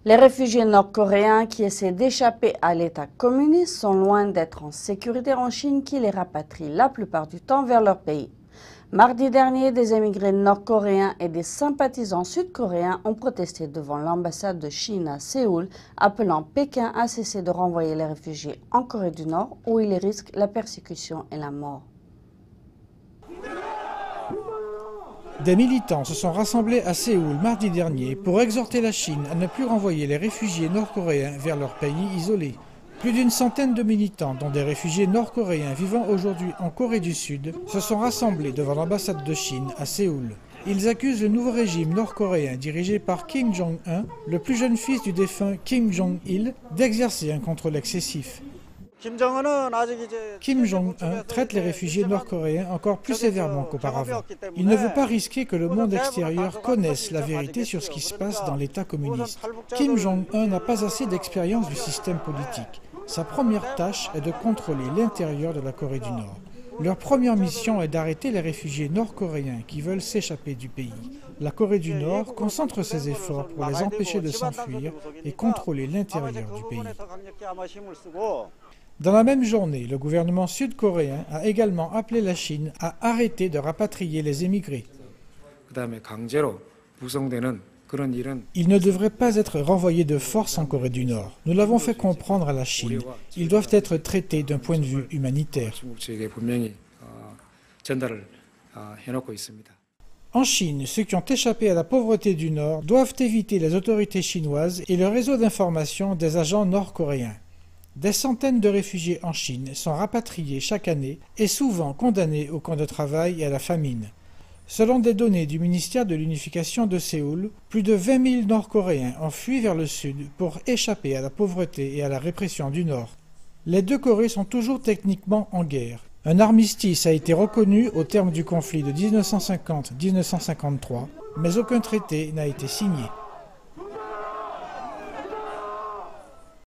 Les réfugiés nord-coréens qui essaient d'échapper à l'État communiste sont loin d'être en sécurité en Chine qui les rapatrie la plupart du temps vers leur pays. Mardi dernier, des émigrés nord-coréens et des sympathisants sud-coréens ont protesté devant l'ambassade de Chine à Séoul, appelant Pékin à cesser de renvoyer les réfugiés en Corée du Nord où ils risquent la persécution et la mort. Des militants se sont rassemblés à Séoul mardi dernier pour exhorter la Chine à ne plus renvoyer les réfugiés nord-coréens vers leur pays isolé. Plus d'une centaine de militants, dont des réfugiés nord-coréens vivant aujourd'hui en Corée du Sud, se sont rassemblés devant l'ambassade de Chine à Séoul. Ils accusent le nouveau régime nord-coréen dirigé par Kim Jong-un, le plus jeune fils du défunt Kim Jong-il, d'exercer un contrôle excessif. Kim Jong-un traite les réfugiés nord-coréens encore plus sévèrement qu'auparavant. Il ne veut pas risquer que le monde extérieur connaisse la vérité sur ce qui se passe dans l'État communiste. Kim Jong-un n'a pas assez d'expérience du système politique. Sa première tâche est de contrôler l'intérieur de la Corée du Nord. Leur première mission est d'arrêter les réfugiés nord-coréens qui veulent s'échapper du pays. La Corée du Nord concentre ses efforts pour les empêcher de s'enfuir et contrôler l'intérieur du pays. Dans la même journée, le gouvernement sud-coréen a également appelé la Chine à arrêter de rapatrier les émigrés. Ils ne devraient pas être renvoyés de force en Corée du Nord. Nous l'avons fait comprendre à la Chine. Ils doivent être traités d'un point de vue humanitaire. En Chine, ceux qui ont échappé à la pauvreté du Nord doivent éviter les autorités chinoises et le réseau d'information des agents nord-coréens. Des centaines de réfugiés en Chine sont rapatriés chaque année et souvent condamnés au camp de travail et à la famine. Selon des données du ministère de l'Unification de Séoul, plus de 20 000 Nord-Coréens ont fui vers le sud pour échapper à la pauvreté et à la répression du Nord. Les deux Corées sont toujours techniquement en guerre. Un armistice a été reconnu au terme du conflit de 1950-1953, mais aucun traité n'a été signé.